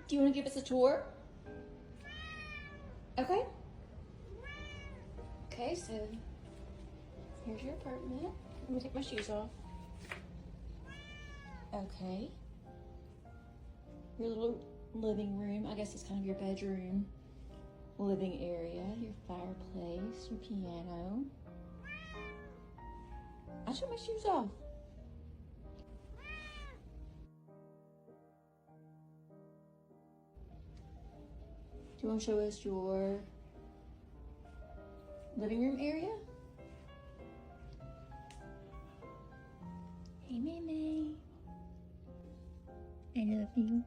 Do you want to give us a tour? Okay. Okay, so here's your apartment. Let me take my shoes off. Okay. Your little living room. I guess it's kind of your bedroom. Living area, your fireplace, your piano. I took my shoes off. Do you want to show us your living room area? Hey, May May. I love you.